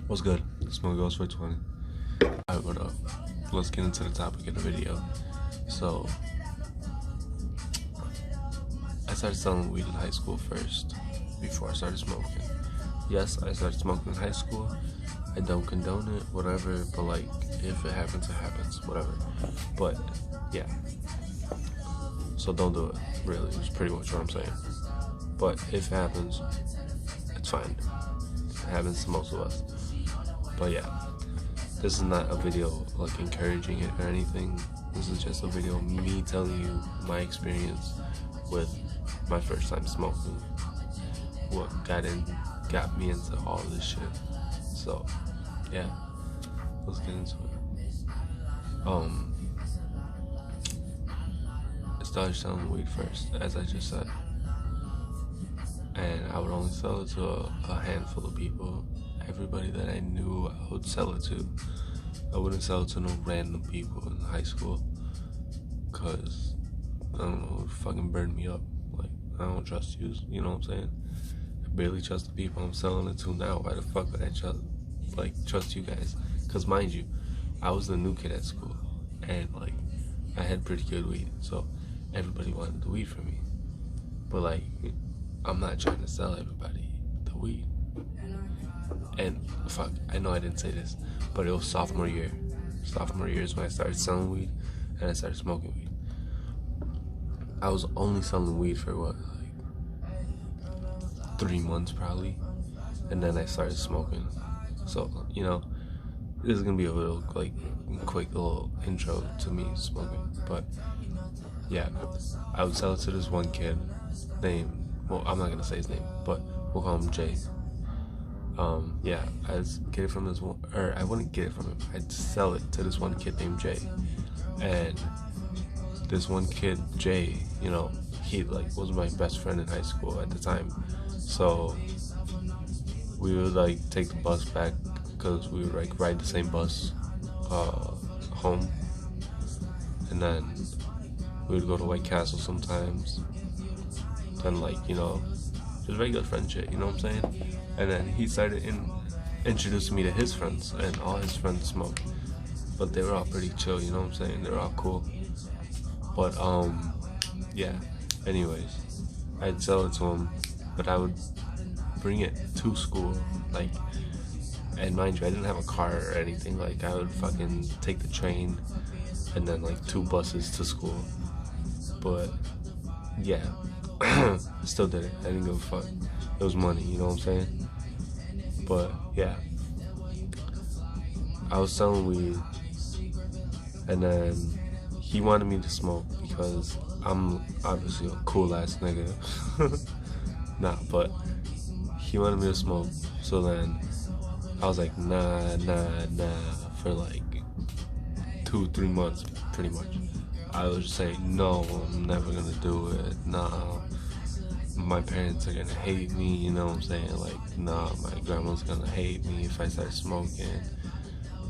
What's good? Smoke Goes for 20. Alright, what up? Let's get into the topic of the video. So, I started selling weed in high school first, before I started smoking. Yes, I started smoking in high school. I don't condone it, whatever, but like, if it happens, it happens, whatever. But, yeah. So don't do it, really, is pretty much what I'm saying. But if it happens, it's fine. It happens to most of us. But yeah, this is not a video like encouraging it or anything. This is just a video of me telling you my experience with my first time smoking. What got me into all this shit. So yeah, let's get into it. I started selling weed first, as I just said. And I would only sell it to a handful of people. Everybody that I knew, I would sell it to. I wouldn't sell it to no random people in high school, cause I don't know, it would fucking burn me up. Like, I don't trust you, you know what I'm saying? I barely trust the people I'm selling it to now. Why the fuck would I trust you guys? Cause mind you, I was the new kid at school, and like, I had pretty good weed, so everybody wanted the weed from me. But like, I'm not trying to sell everybody the weed. And fuck, I know I didn't say this, but it was sophomore year. Sophomore year is when I started selling weed and I started smoking weed. I was only selling weed for what, like 3 months probably, and then I started smoking. So, you know, this is gonna be a little like quick little intro to me smoking. But yeah, I would sell it to this one kid named, well, I'm not gonna say his name, but we'll call him Jay. Yeah, I'd get it from this one, or I wouldn't get it from him. I'd sell it to this one kid named Jay, and this one kid, Jay, you know, he like was my best friend in high school at the time. So we would like take the bus back, cause we would like ride the same bus home, and then we would go to White Castle sometimes. Then like, you know, just regular friend shit, you know what I'm saying? And then he started introducing me to his friends, and all his friends smoked. But they were all pretty chill, you know what I'm saying? They were all cool. But, yeah. Anyways, I'd sell it to him, but I would bring it to school, like, and mind you, I didn't have a car or anything. Like, I would fucking take the train, and then, like, 2 buses to school. But, yeah. Still did it. I didn't give a fuck. It was money, you know what I'm saying? But yeah, I was selling weed, and then he wanted me to smoke because I'm obviously a cool ass nigga. Nah, but he wanted me to smoke. So then I was like, nah, for like 2-3 months, pretty much. I was just saying, no, I'm never gonna do it. Nah, my parents are gonna hate me, you know what I'm saying? Like, nah, my grandma's gonna hate me if I start smoking.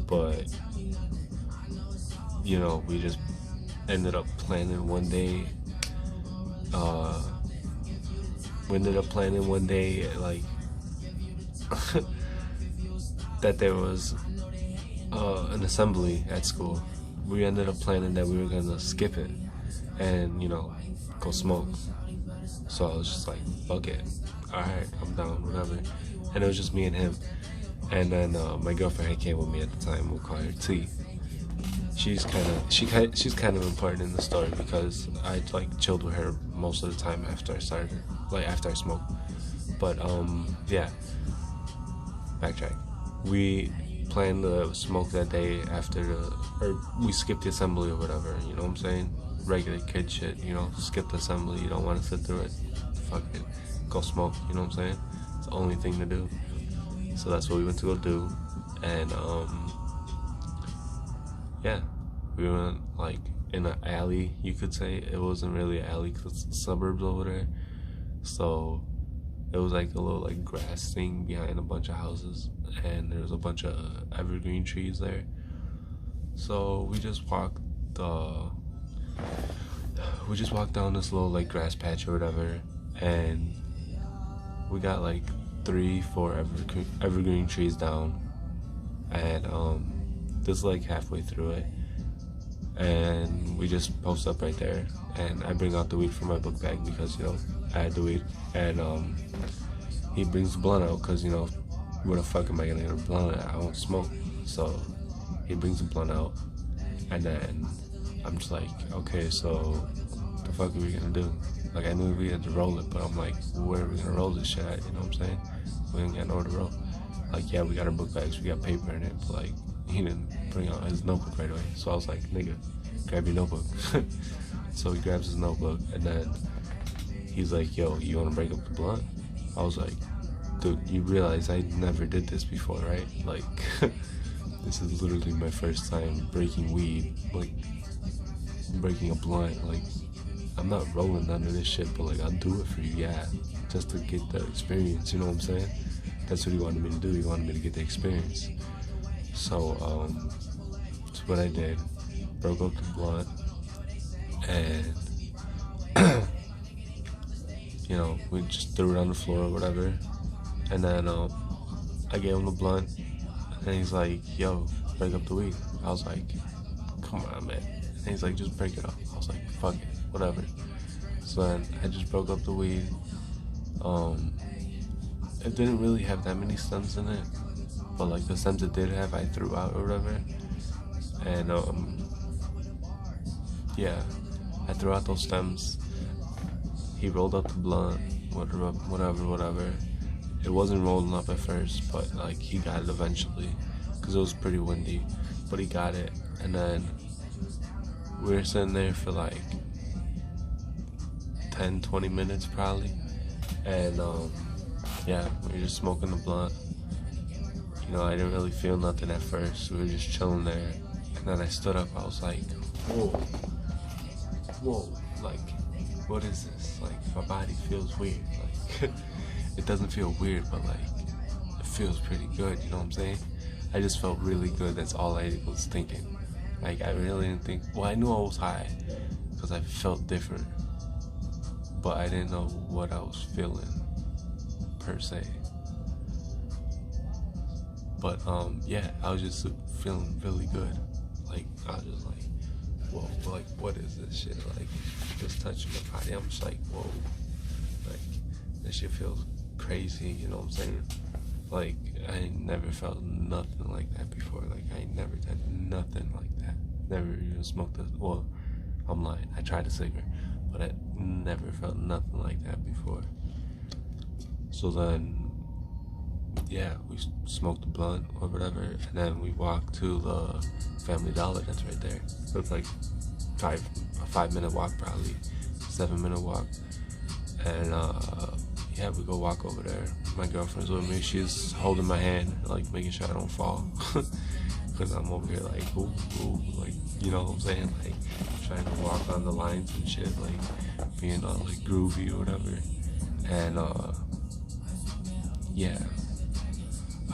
But, you know, we just ended up planning one day. Like, that there was an assembly at school. We ended up planning that we were gonna skip it and, you know, go smoke. So I was just like, fuck it, alright, I'm down, whatever. And it was just me and him. And then my girlfriend came with me at the time. We'll call her T. She's kind of important in the story because I like chilled with her most of the time after I smoked. But yeah, backtrack. We planned to smoke that day or we skipped the assembly or whatever, you know what I'm saying? Regular kid shit, you know, skip the assembly, you don't want to sit through it, fuck it, go smoke, you know what I'm saying? It's the only thing to do. So that's what we went to go do, and yeah, we went like in an alley, you could say. It wasn't really an alley because it's suburbs over there, so it was like a little like grass thing behind a bunch of houses, and there was a bunch of evergreen trees there. So we just walked down this little like grass patch or whatever, and we got like 3-4 evergreen trees down, and this is like halfway through it, and we just post up right there, and I bring out the weed from my book bag because, you know, I had the weed, and he brings the blunt out because, you know, where the fuck am I gonna get a blunt at? I won't smoke. So he brings the blunt out, and then I'm just like, okay, so the fuck are we gonna do? Like, I knew we had to roll it, but I'm like, where are we gonna roll this shit at? You know what I'm saying? We ain't got nowhere to roll. Like, yeah, we got our book bags, we got paper in it, but like, he didn't bring out his notebook right away. So I was like, nigga, grab your notebook. So he grabs his notebook, and then he's like, yo, you wanna break up the blunt? I was like, dude, you realize I never did this before, right? Like, this is literally my first time breaking weed, like, breaking a blunt. Like, I'm not rolling none of this shit, but like, I'll do it for you, yeah, just to get the experience, you know what I'm saying? That's what he wanted me to do. He wanted me to get the experience. So, that's what I did. Broke up the blunt, and you know, we just threw it on the floor or whatever. And then I gave him the blunt, and he's like, yo, break up the weed. I was like, come on, man. And he's like, just break it up. I was like, fuck it, whatever. So then I just broke up the weed. It didn't really have that many stems in it, but like the stems it did have, I threw out or whatever. And yeah, I threw out those stems. He rolled up the blunt, whatever. It wasn't rolling up at first, but like, he got it eventually, because it was pretty windy, but he got it. And then we were sitting there for like 10-20 minutes probably, and yeah, we were just smoking the blunt. You know, I didn't really feel nothing at first. We were just chilling there, and then I stood up. I was like, whoa, like, what is this? Like, my body feels weird. Like, it doesn't feel weird, but like, it feels pretty good, you know what I'm saying? I just felt really good. That's all I was thinking. Like, I really didn't think, well, I knew I was high because I felt different, but I didn't know what I was feeling per se. But yeah, I was just feeling really good. Like, I was just like, whoa, like, what is this shit? Like, just touching my body, I'm just like, whoa, like, this shit feels crazy, you know what I'm saying? Like, I never felt nothing like that before. Like, I never did nothing like that. Never even smoked well, I'm lying, I tried a cigarette, but I never felt nothing like that before. So then, yeah, we smoked the blunt or whatever, and then we walked to the Family Dollar that's right there. So it's like a 5-minute walk, probably 7-minute walk. And yeah, we go walk over there. My girlfriend's with me. She's holding my hand, like making sure I don't fall, because I'm over here like, ooh, like, you know what I'm saying? Like, trying to walk on the lines and shit, like being all like groovy or whatever. And yeah,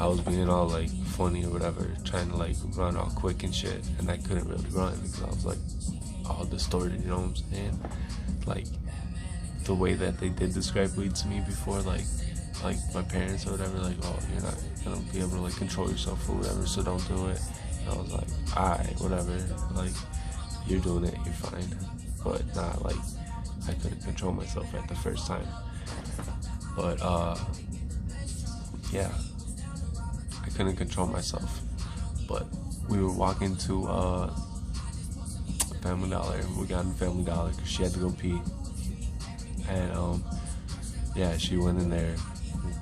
I was being all like funny or whatever, trying to like run all quick and shit, and I couldn't really run because I was like all distorted, you know what I'm saying? Like, the way that they did describe weed to me before, like my parents or whatever, like, oh, you're not gonna be able to like control yourself or whatever, so don't do it. And I was like, alright, whatever, like, you're doing it, you're fine. But nah, like, I couldn't control myself at the first time. But yeah, I couldn't control myself. But we were walking to Family Dollar, and we got in Family Dollar because she had to go pee. And yeah, she went in there.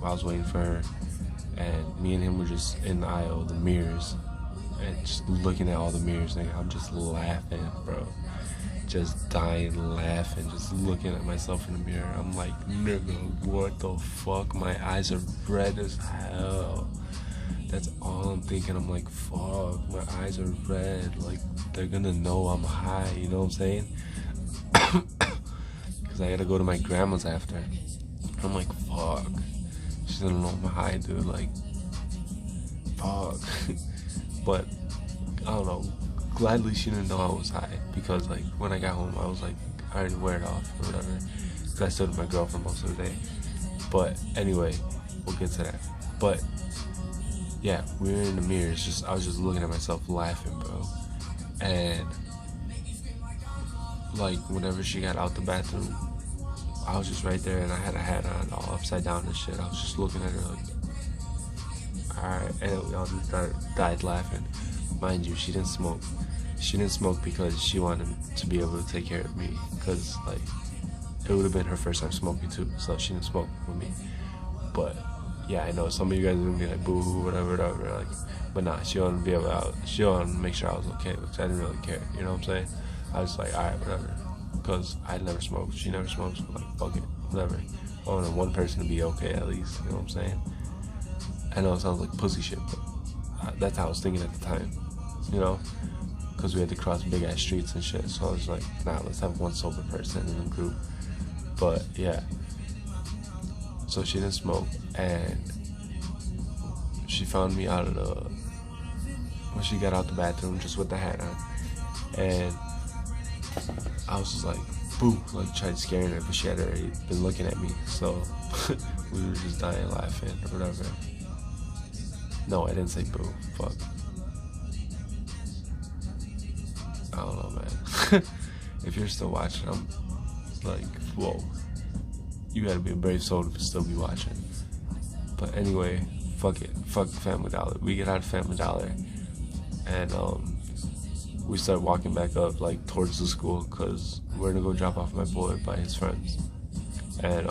I was waiting for her, and me and him were just in the aisle, the mirrors, and just looking at all the mirrors. Nigga, I'm just laughing, bro. Just dying laughing, just looking at myself in the mirror. I'm like, nigga, what the fuck? My eyes are red as hell. That's all I'm thinking. I'm like, fuck, my eyes are red. Like, they're gonna know I'm high, you know what I'm saying? Because I gotta go to my grandma's after. I'm like, fuck. She's gonna know I'm high, dude. Like, fuck. But, I don't know. Gladly she didn't know I was high. Because, like, when I got home, I was like, I already wear it off or whatever. Because I stood with my girlfriend most of the day. But, anyway, we'll get to that. But, yeah, we were in the mirror. I was just looking at myself laughing, bro. And like whenever she got out the bathroom, I was just right there, and I had a hat on, all upside down and shit. I was just looking at her like, alright, and we all just died laughing. Mind you, she didn't smoke. She didn't smoke because she wanted to be able to take care of me, because like it would have been her first time smoking too, so she didn't smoke with me. But yeah, I know some of you guys are gonna be like, boo hoo, whatever, like, but nah, she wanted to be able she wanted to make sure I was okay, which I didn't really care, you know what I'm saying? I was like, alright, whatever, because I never smoked, she never smoked, so like, fuck it, whatever. I wanted one person to be okay at least, you know what I'm saying? I know it sounds like pussy shit, but that's how I was thinking at the time, you know? Because we had to cross big ass streets and shit, so I was like, nah, let's have one sober person in the group. But yeah, so she didn't smoke, and she found me out of when she got out the bathroom just with the hat on, and I was just like, boo, like tried scaring her, but she had already been looking at me, so we were just dying laughing or whatever. No, I didn't say boo, fuck. I don't know, man. If you're still watching, I'm like, whoa. You gotta be a brave soul to still be watching. But anyway, fuck it. Fuck Family Dollar. We get out of Family Dollar, and we start walking back up, like, towards the school, because we're gonna go drop off my boy by his friends. And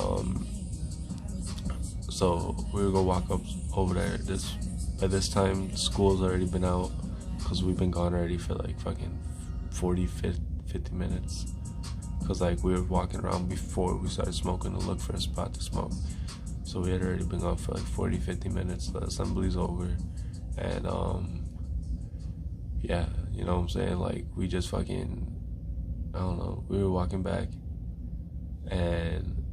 so we were gonna walk up over there. By this time, school's already been out, because we've been gone already for like fucking 40, 50 minutes. Because like we were walking around before we started smoking to look for a spot to smoke. So we had already been gone for like 40, 50 minutes. The assembly's over. And yeah, you know what I'm saying? Like we just fucking, I don't know, we were walking back, and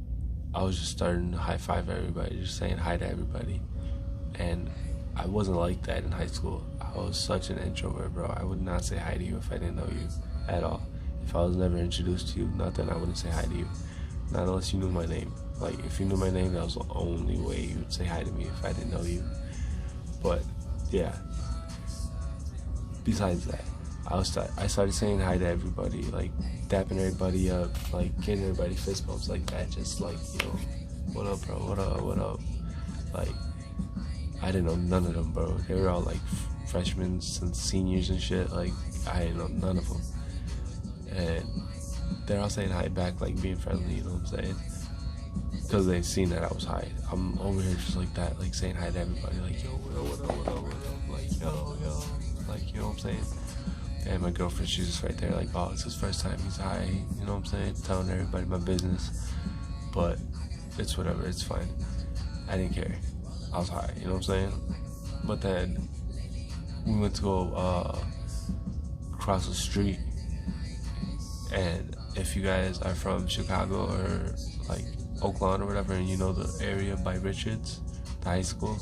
I was just starting to high five everybody, just saying hi to everybody. And I wasn't like that in high school. I was such an introvert, bro. I would not say hi to you if I didn't know you at all. If I was never introduced to you, nothing, I wouldn't say hi to you. Not unless you knew my name. Like, if you knew my name, that was the only way you would say hi to me if I didn't know you. But, yeah. Besides that, I started saying hi to everybody, like, dapping everybody up, like, getting everybody fist bumps like that, just like, you know, what up, bro, what up, what up? Like, I didn't know none of them, bro. They were all, like, freshmen and seniors and shit. Like, I didn't know none of them. And they're all saying hi back, like, being friendly, you know what I'm saying? Because they seen that I was high. I'm over here just like that, like, saying hi to everybody, like, yo, what up, what up, what up, what up? Like, yo, like, you know what I'm saying? And my girlfriend, she's just right there, like, oh, it's his first time, he's high, you know what I'm saying? Telling everybody my business. But it's whatever, it's fine. I didn't care. I was high, you know what I'm saying? But then we went to go cross the street, and if you guys are from Chicago or like Oak Lawn or whatever, and you know the area by Richards, the high school,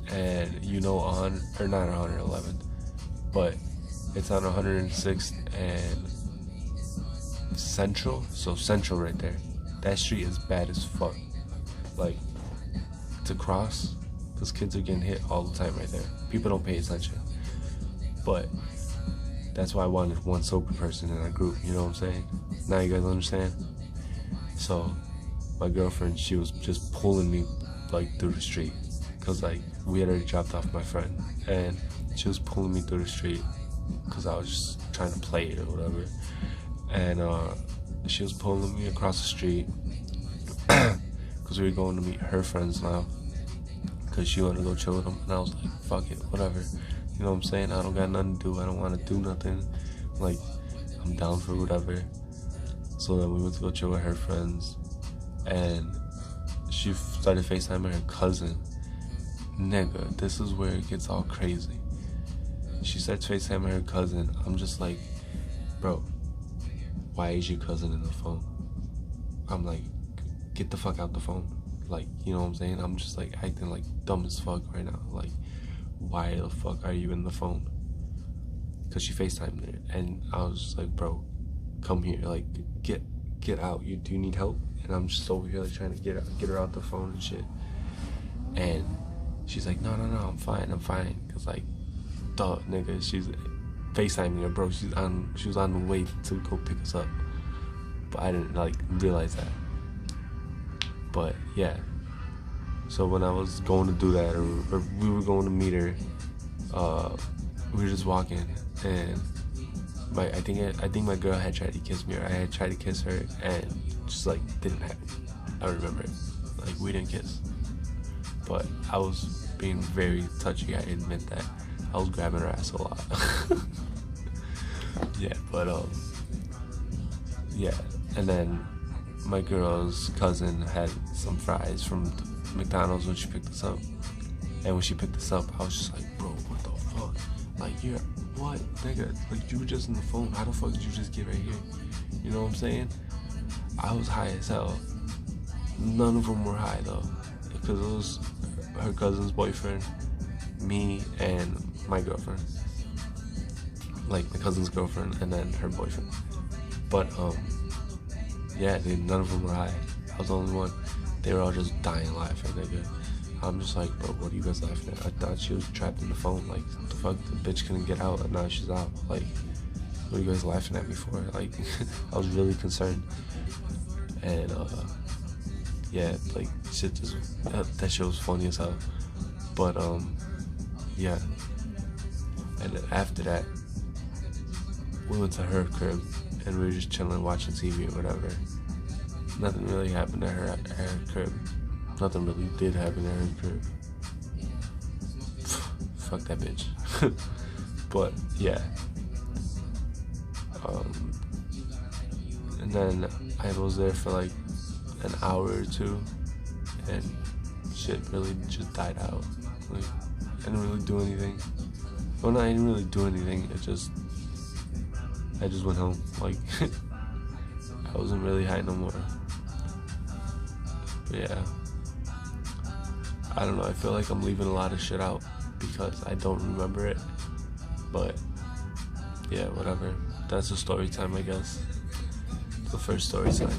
and you know not on 111th, but it's on 106th and Central, so Central right there. That street is bad as fuck. Like, to cross, those kids are getting hit all the time right there. People don't pay attention. But that's why I wanted one sober person in our group, you know what I'm saying? Now you guys understand? So my girlfriend, she was just pulling me like through the street, because like we had already dropped off my friend, and she was pulling me through the street because I was just trying to play it or whatever. And she was pulling me across the street because we were going to meet her friends now, because she wanted to go chill with them. And I was like, fuck it, whatever, you know what I'm saying? I don't got nothing to do, I don't want to do nothing, like, I'm down for whatever. So then we went to go chill with her friends, and she started FaceTiming her cousin. Nigga, this is where it gets all crazy. She starts FaceTiming her cousin. I'm just like, bro, why is your cousin in the phone? I'm like, get the fuck out the phone. Like, you know what I'm saying? I'm just like acting like dumb as fuck right now. Like, why the fuck are you in the phone? Because she FaceTimed her, and I was just like, bro, come here, like, get out. Do you need help? And I'm just over here like trying to get her out the phone and shit. And She's like, no, I'm fine. Cause like, duh, nigga, she's FaceTiming her, bro. She was on the way to go pick us up, but I didn't like realize that. But yeah, so when I was going to do that, or we were going to meet her, we were just walking, and I think my girl had tried to kiss me, or I had tried to kiss her, and just like didn't happen. I remember it. Like, we didn't kiss, but I was being very touchy. I admit that. I was grabbing her ass a lot. Yeah, but yeah, and then my girl's cousin had some fries from McDonald's when she picked us up, and when she picked us up, I was just like, bro, what the fuck? Like, you're what, nigga? Like, you were just on the phone. How the fuck did you just get right here? You know what I'm saying? I was high as hell. None of them were high though, because it was her cousin's boyfriend, me, and my girlfriend. Like, my cousin's girlfriend and then her boyfriend. But yeah, none of them were high. I was the only one. They were all just dying laughing, nigga. I'm just like, bro, what are you guys laughing at? I thought she was trapped in the phone. Like, the fuck, the bitch couldn't get out, and now she's out. Like, what are you guys laughing at me for? Like, I was really concerned. And yeah, like, shit just, that shit was funny as hell. But yeah. And then after that, we went to her crib, and we were just chilling, watching TV or whatever. Nothing really happened at her crib. Nothing really did happen at her crib. Fuck that bitch. But yeah. And then I was there for like an hour or two, and shit really just died out. Like, I didn't really do anything. Well, no, I didn't really do anything. I just went home. Like, I wasn't really high no more. But yeah, I don't know. I feel like I'm leaving a lot of shit out because I don't remember it. But yeah, whatever. That's a story time, I guess. The first story time.